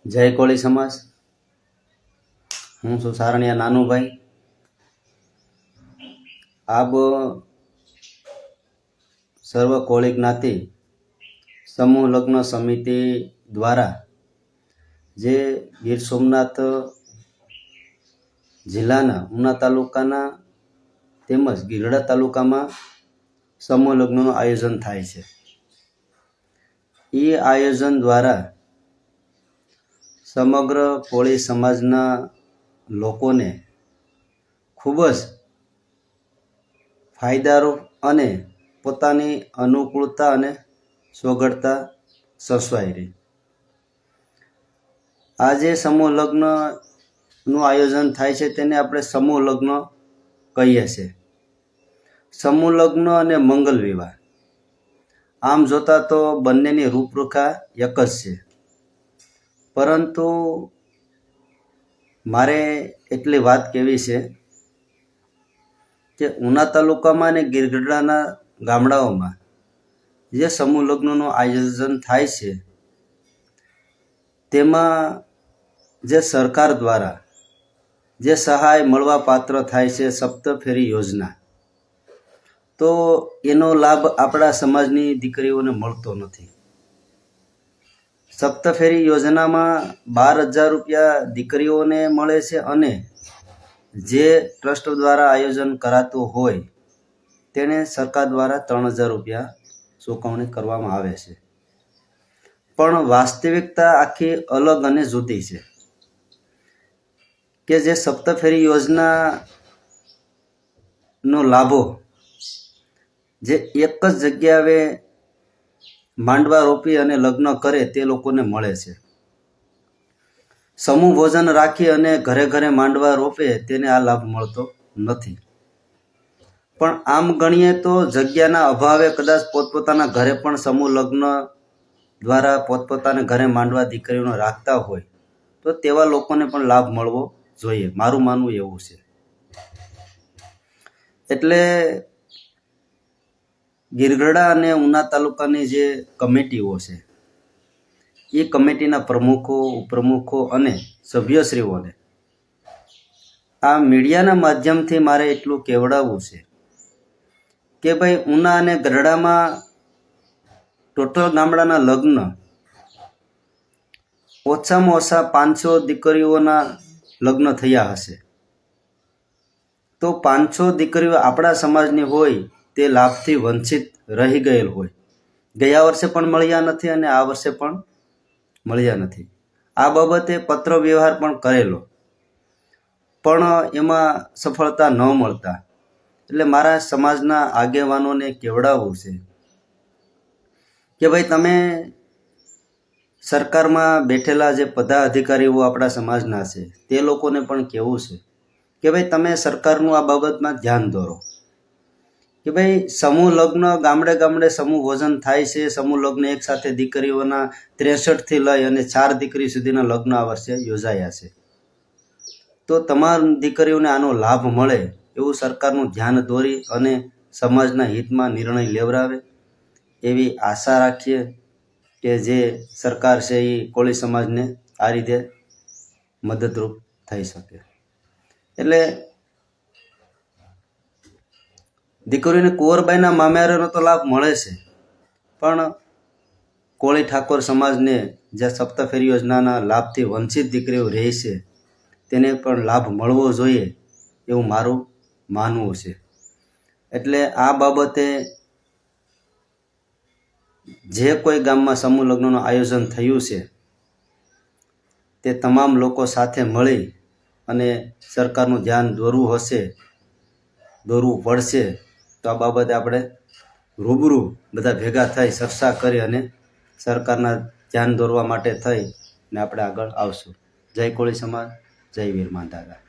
જય કોળી સમાજ। હું છું સારણિયા નાનુભાઈ। આપ સર્વ કોળી જ્ઞાતિ સમૂહ લગ્ન સમિતિ દ્વારા જે ગીર સોમનાથ જિલ્લાના ઉના તાલુકાના તેમજ ગીરડા તાલુકામાં સમૂહ લગ્નનું આયોજન થાય છે। એ આયોજન દ્વારા સમગ્ર કોળી સમાજના લોકોને ખૂબ જ ફાયદારૂપ અને પોતાની અનુકૂળતા અને સોગડતા સચવાઈ રહી। આજે સમૂહ લગ્નનું આયોજન થાય છે તેને આપણે સમૂહ લગ્ન કહીએ છીએ। સમૂહ લગ્ન અને મંગલ વિવાહ આમ જોતા તો બંનેની રૂપરેખા એક જ છે, પરંતુ મારે એટલી વાત કહેવી છે કે ઉના તાલુકામાં અને ગીરગઢડાના ગામડાઓમાં જે સમૂહ લગ્નનું આયોજન થાય છે તેમાં જે સરકાર દ્વારા જે સહાય મળવા પાત્ર થાય છે સપ્તફેરી યોજના, તો એનો લાભ આપણા સમાજની દીકરીઓને મળતો નથી। સપ્તફેરી યોજનામાં 12,000 રૂપિયા દીકરીઓને મળે છે અને જે ટ્રસ્ટ દ્વારા આયોજન કરાતું હોય તેને સરકાર દ્વારા 3,000 રૂપિયા ચૂકવણી કરવામાં આવે છે। પણ વાસ્તવિકતા આખી અલગ અને જુદી છે કે જે સપ્તફેરી યોજનાનો લાભો જે એક જ જગ્યાએ માંડવા રોપી અને લગ્ન કરે તે લોકોને મળે છે। સમૂહ ભોજન રાખી અને ઘરે ઘરે માંડવા રોપે તેને આ લાભ મળતો નથી। પણ આમ ગણીએ તો જગ્યાના અભાવે કદાચ પોતપોતાના ઘરે પણ સમૂહ લગ્ન દ્વારા પોતપોતાના ઘરે માંડવા દીકરીઓને રાખતા હોય તો તેવા લોકોને પણ લાભ મળવો જોઈએ, મારું માનવું એવું છે। એટલે ગીરગઢડા અને ઉના તાલુકાની જે કમિટીઓ છે એ કમિટીના પ્રમુખો, ઉપપ્રમુખો અને સભ્યશ્રીઓને આ મીડિયાના માધ્યમથી મારે એટલું કહેવડાવવું છે કે ભાઈ ઉના અને ગઢડામાં ટોટલ ગામડાના લગ્ન ઓછામાં ઓછા 500 દીકરીઓના લગ્ન થયા હશે, તો 500 દીકરીઓ આપણા સમાજની હોય તે લાભથી વંચિત રહી ગયેલ હોય, ગયા વર્ષે પણ મળ્યા નથી અને આ વર્ષે પણ મળ્યા નથી। આ બાબતે પત્ર વ્યવહાર પણ કરેલો પણ એમાં સફળતા ન મળતા એટલે મારા સમાજના આગેવાનોને કહેવડાવવું છે કે ભાઈ તમે સરકારમાં બેઠેલા જે પદાધિકારીઓ આપણા સમાજના છે તે લોકોને પણ કહેવું છે કે ભાઈ તમે સરકારનું આ બાબતમાં ધ્યાન દોરો કે ભાઈ સમૂહ લગ્ન ગામડે ગામડે સમૂહ ભોજન થાય છે। સમૂહ લગ્ન એક સાથે દીકરીઓના 63થી લઈ અને 4 દીકરી સુધીના લગ્ન આ વર્ષે યોજાયા છે, તો તમામ દીકરીઓને આનો લાભ મળે એવું સરકારનું ધ્યાન દોરી અને સમાજના હિતમાં નિર્ણય લેવડાવે એવી આશા રાખીએ કે જે સરકાર છે એ કોળી સમાજને આ રીતે મદદરૂપ થઈ શકે। એટલે દીકરીઓને કુંવરબાઈના મામેરાનો તો લાભ મળે છે, પણ કોળી ઠાકોર સમાજને જે સપ્તફેરી યોજનાના લાભથી વંચિત દીકરીઓ રહે છે તેને પણ લાભ મળવો જોઈએ એવું મારું માનવું છે। એટલે આ બાબતે જે કોઈ ગામમાં સમૂહ લગ્નનું આયોજન થયું છે તે તમામ લોકો સાથે મળી અને સરકારનું ધ્યાન દોરવું પડશે, તો આ બાબતે આપણે રૂબરૂ બધા ભેગા થઈ ચર્ચા કરી અને સરકારના ધ્યાન દોરવા માટે થઈ ને આપણે આગળ આવશું। જય કોળી સમાજ, જય વીર માંધાતા।